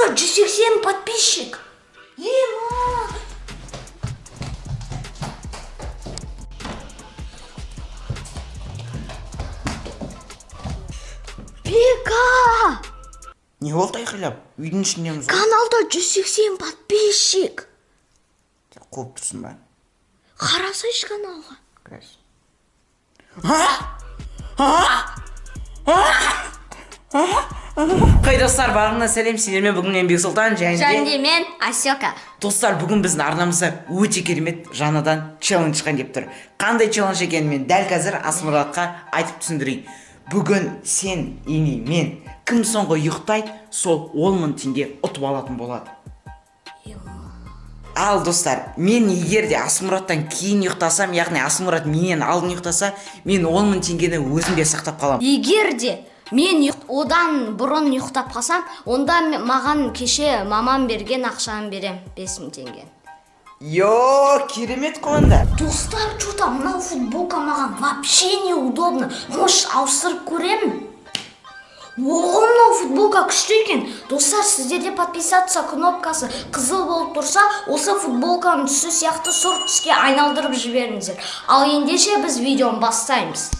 Каналда 180 подписчик. Бека! Не болды айқайлап? Үйдің ішіндеміз ғой. Каналда 180 подписчик. Қуып тұрсың ба? Қарасайшы каналға. Қай достар, бағыңна сәлем, сіздермен бүгін мен Бексұлтан және мен Асёка. Достар, бүгін біздің арнамызда өте керемет жаңадан челлендж шыққан деп тұр. Қандай челлендж екенін мен дәл қазір Асмұратқа айтып түсіндірейін. Бүгін сен, мен, кім соңғы ұйықтайды, сол 10.000 теңге ұтып алатын болады. Ал достар, мен егер де Асмұраттан кейін ұйықтасам, яғни Асмұрат менен алдын ұйықтаса, мен 10.000 теңгені өзімде сақтап қалам. Егер де мен одан бұрын ұйықтап қалсам, онда маған кеше мамам берген ақшаны берем, 5.000 теңге. Керемет қойында. Достар, что-то мынау футболка маған вообще неудобно. Может, ауыстырып көремін? Мынау футболка күшті екен. Достар, сіздерде подписаться кнопкасы қызыл болып тұрса, осы футболканың түсі сияқты сұр түске айналдырып жіберіңіздер. Ал ендеше біз видеоны бастаймыз.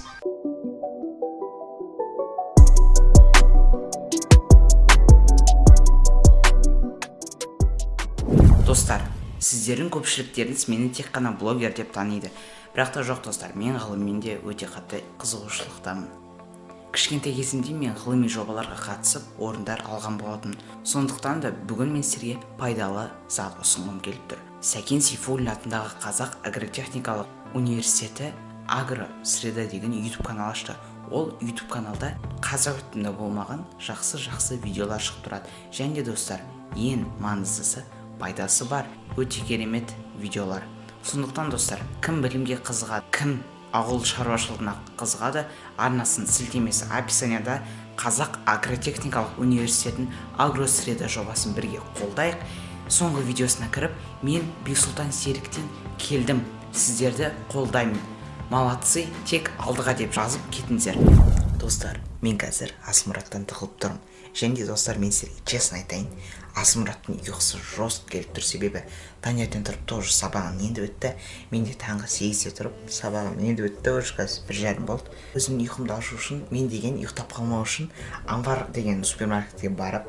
Достар, сіздердің көпшіліктеріңіз мені тек қана блогер деп таниды. Бірақ та жоқ достар, мен ғылыммен де өте қатты қызығушылықтамын. Кішкентай кезімде мен ғылыми жобаларға қатысып, орындар алған болатын. Сондықтан да бүгін мен сіздерге пайдалы зат ұсынғым келіп тұр. Сәкен Сейфуллин атындағы Қазақ агротехникалық университеті Агросреда деген YouTube канал ашты. Ол YouTube каналда қазақ тілінде болмаған жақсы видеолар шығып тұрады. Және де достар, ең маңыздысы пайдасы бар, өте керемет видеолар. Сондықтан достар, кім білімге қызығады, кім ауыл шаруашылығына қызығады, арнасын сілтемесі описанияда Қазақ агротехникалық университетін Агросреда жобасын бірге қолдайық. Соңғы видеосына кіріп, мен Бексұлтан Серіктен келдім, сіздерді қолдаймын. Молодцы, тек алдыға деп жазып кетіңіздер. Достар, мен қазір Асмұраттан тығылып тұрмын. Және де достар, мен сіздерге честно айтайын, Асмұраттың ұйқысы жорст келіп тұр, себебі таңертең тұрып тоже сабағын енді өтті. Мен де таңғы 8-де тұрып сабағым енді өтті, уже қазір 1:30 болды. Өзімнің ұйқымды ашу үшін, мен деген ұйықтап қалмау үшін Амбар деген супермаркетке барып,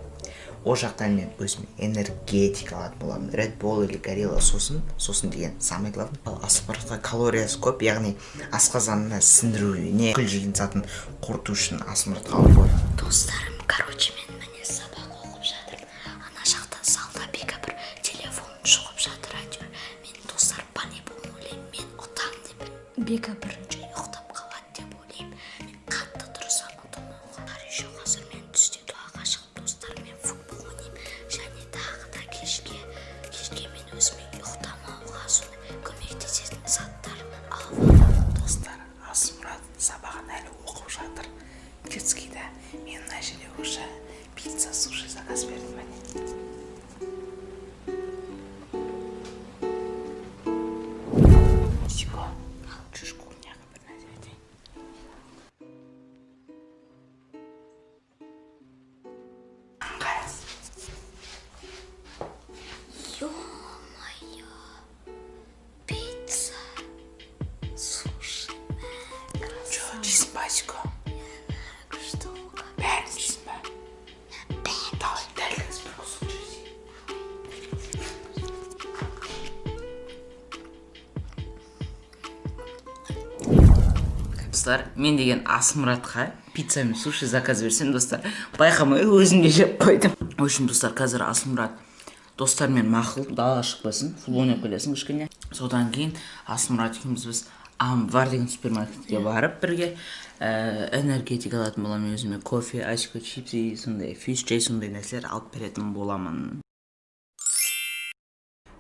о жақтан мен өзіме энергетика алатын боламын. Red Bull или Gorilla сосын деген самый главный. Ал Асмұратқа калориясы көп, яғни асқазанына сіңдіруіне, күл жеген затын қорыту үшін Асмұратқа алып қойдым. Достарым, короче, мен міне сабақ оқып жатыр. Ана жақта залда Бека бір телефонын шұғып жатыр, әйтеуір. Мен достар по-любому ойлаймын, мен ұтам деп. Бека бірінші ұйықтап қалады деп ойлаймын. Мен қатты тұрсам ұтамауға. Еще қазір мен түсте дуаға шығып, достар, мен футбол ойнаймын. Және тағы да кешке мен өзіме ұйықтамауға соны көмектесетін заттар алып аламын. Достар, Асмұрат сабағын әлі оқып жатыр. Детскийда мен мына жерде уже пицца, суши заказ бердім міне. Все, жүш кухняға бір нәрсе айтайын. Қарас. Ё-моё, пицца, суши, Что, жейсің ба, Асiko? штука. Бәрін жейсің ба? Давай, дәл қазір бір ұзын жейсің. Достар, мен деген Асмұратқа пицца мен суши заказ берсем, достар, байқамай өзім де жеп қойдым. В общем, достар, қазір Асмұрат достармен мақұл далаға шықпасын, футбол ойнап келесің кішкене. Содан кейін Асмұрат екеуміз біз Амбар деген супермаркетке барып бірге энергетика алатын боламын, өзіме кофе, Асiko чипсы, сондай фиш жей, сондай нәрселер алып беретін боламын.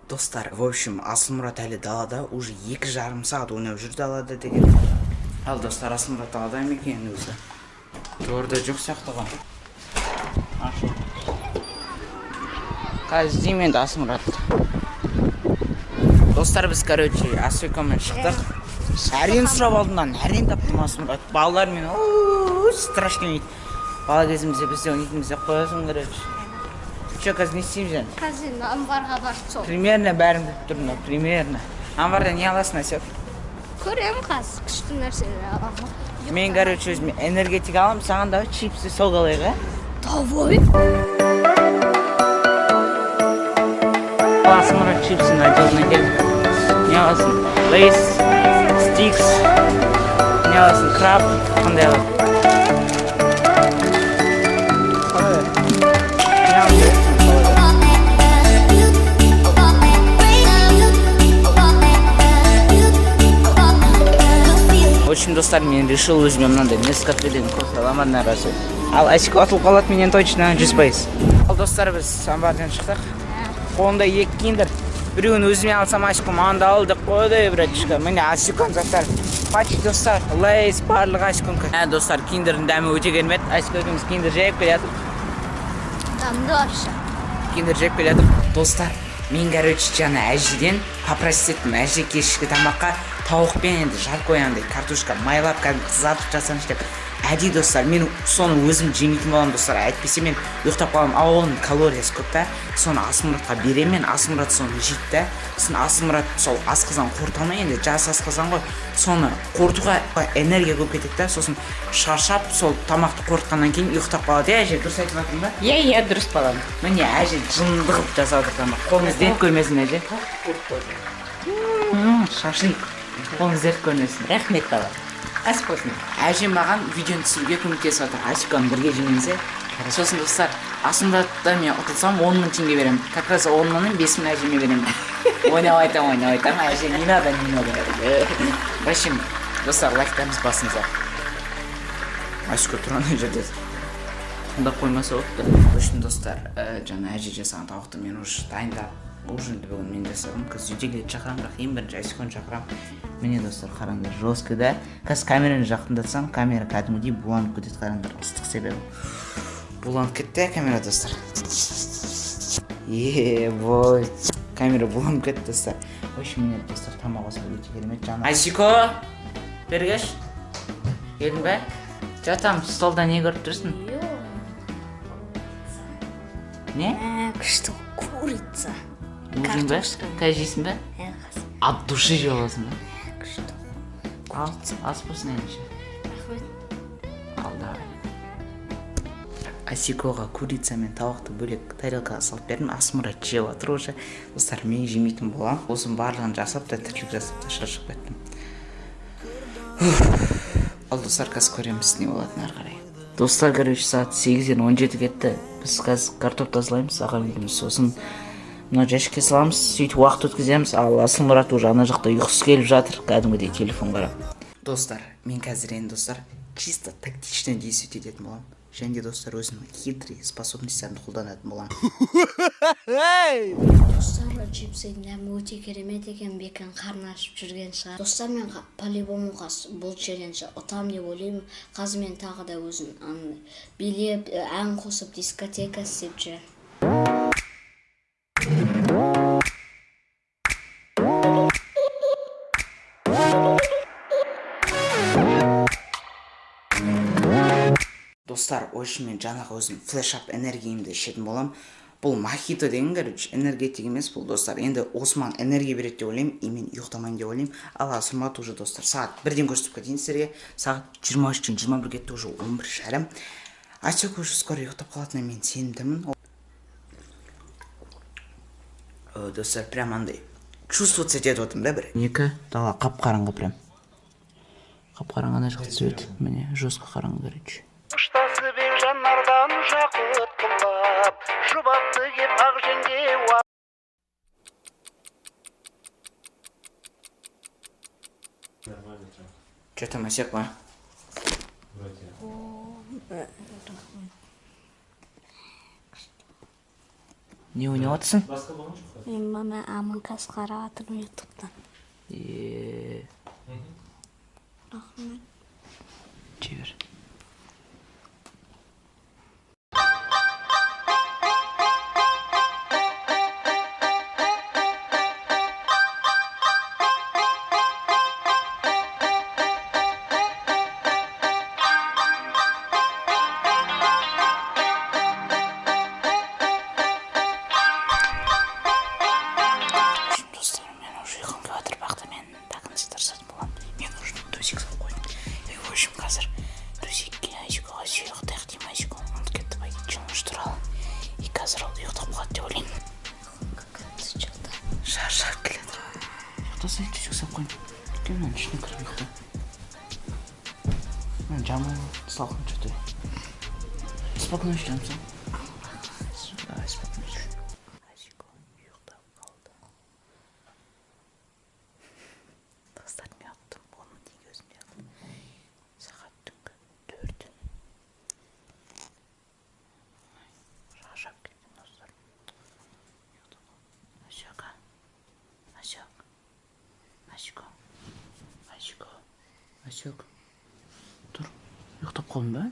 Достар, в общем, Асмұрат әлі далада, уже 2,5 сағат ойнап жүр далада деген. Ал достар, Асмұрат далада екен өзі. Торда жоқ сияқты ғой. Қазір іздеймін енді Асмұрат. Достар, біз, короче, Асикомен шықтық. Әрең сұрап алдымдан, әрең таптым Асмұрат. Балалар мен, страшно ойнайды. Бала кезімізде бізде ойнайтынбыз деп қоясың, короче. Че, қазір не істейміз енді? Қазір енді амбарға барып сол. Примерно бәрін біліп тұрмын, примерно. Амбарда не аласың, Әсет? Көремін қазір, күшті нәрселер аламын. Мен, короче, өзім энергетик аламын, саған да чипсы сок алайық, а? Давай. Аласың мұра чипсын отделына келіп. Не аласың? Лейс, стикс, не аласың? Краб, қандай аласың? В общем, достар, мен решил өзіме мынандай Нескафеден кофе аламын нарасы. Ал Әсико атылып қалады менен точно 100%. Ал достар, біз амбардан шықтық. Қолында 2 киндер. Біреуін өзіме алсам Әсико маған да ал деп қойды, братишка. Міне Әсиконың заттары. Пачи достар, лейс барлық Әсиконікі. Достар, киндердің дәмі өте керемет. Әсико екеуміз киндер жеп келатыр. Дамды вообще. Киндер жеп келатыр. Достар, мен короче жаңа әжеден попросить еттім. Әже кешкі тамаққа тауықпен енді жарып қоямын дейді, картошка майлап кәдімгі қызартып жасаңыз деп. Әдей достар, мен соны өзім жемейтін боламын достар. Әйтпесе мен ұйықтап қаламын, ал оның калориясы көп та. Соны Асылмұратқа беремін, мен Асылмұрат соны жейді та. Сосын Асылмұрат сол асқазан қорыта алмай, енді жас асқазан ғой. Соны қорытуға энергия көп кетеді та. Сосын шаршап, сол тамақты қорытқаннан кейін ұйықтап қалады. Әже, дұрыс айтып жатырмын ба? Иә, дұрыс балам. Міне әже жынды қылып жасап отыр тамақ. Қолыңыз дерт көрмесін, әже. Шашылып. Қолыңыз дерт көрмесін. Рахмет бала. Ас болсын. Әжем маған видеоны түсіруге көмектесіп жатыр. Әсиконы бірге жемеңіз. Сосын достар, Асылмұратта мен ұтылсам 10 000 теңге беремін. Как раз 10 000-ның 5 000 әжеме беремін. Ойнап айтам. Әже, не надо. В общем, достар, лайктарыңыз басыңызға. Әсико тұрған жерде тыңдап қоймаса отты. В общем, достар, жаңа әже жасаған тауықты мен уже дайындап, ужинді бүгін мен жасадым. Қазір үйдегілерді шақырамын, бірақ ең бірінші Әсиконы шақырамын. Міне достар, қараңдар, жестко да. Қазір камераны жақындатсам, камера кәдімгідей буланып кетеді, қараңдар, ыстық себебі. Буланып кетті камера, достар. Бой. Камера буланып кетті, достар. В общем, міне достар, тамақ осы өте керемет. Әсико, бері кеш. Келдің бе? Жатам, столда не көріп тұрсың? Не? Күшті курица. Ужин бе? Қай жейсің бе? От души жей аласың ба? Күшті. Ас болсын ендеше. Рахмет. Ал, давай. Әсикоға курица мен тауықты бөлек тарелкаға салып бердім. Асылмұрат жеп отыр уже. Достар, мен жемейтін боламын. Осының барлығын жасап та, тірлік жасап та шаршап кеттім. Ал достар, қазір көреміз не болатынын ары қарай. Достар, короче, сағат 8-ден 17 кетті. Біз қазір картоп тазалаймыз, ағам екеуміз. Сосын мына жәшікке саламыз, сөйтіп уақыт өткіземіз. Ал Асылмұрат уже ана жақта ұйқысы келіп жатыр, кәдімгідей телефон қарап. Достар, мен қазір енді достар чисто тактично действовать ететін боламын. Және де достар, өзімнің хитрый способностьтарын қолданатын боламын. Достар, чипсының дәмі өте керемет екен, бекін қарны ашып жүрген шығар. Достар, мен по-любому бұл челленджі ұтам деп ойлаймын. Қазір мен тағы да өзім билеп, ән қосып, дискотека істеп жүр. Достар, ойшын мен жаңағы өзім флеш-ап энергиямды ішетін болам. Бұл мохито деген, короче, энергетик емес бұл, достар. Енді Осман энергия береді деп ойлаймын, и мен ұйықтамайын деп ойлаймын. Ал Асылмұрат уже, достар, сағат 1-ден көрсетіп кетейін сіздерге. Сағат 23-тен 21 кетті, уже 11:30. Әсико уже скоро ұйықтап қалатынына мен сенімдімін. Достар, прям андай чувствоваться етіп отырмын да бір. Екі дала қап-қараңғы прям. Қап-қараңғы ана жақта сөйт. Міне, жестко қараңғы, короче. Ұштасы бен жанардан жақыт қылып, жұбатты кеп ақ жеңге Че там, Асико? Не ойнап отырсың? Мен мама аманкас қарап жатырмын ютубтан. Рахмет. Жебер. жасап қойын. Кел мына ішіне кіріп ұйықта. Жаман салқын что-то. Спокойно ұйықтамсың. Давай, спокойно ұйық. Асико ұйықтап қалды. Достар, мен аттым. Оны неге өзім яғдым. Сағат түнгі 4. Шаршап кеттім, достар. Асико. Асико. Асико. Асико. Асико. Тұр. Ұйықтап қалдың ба?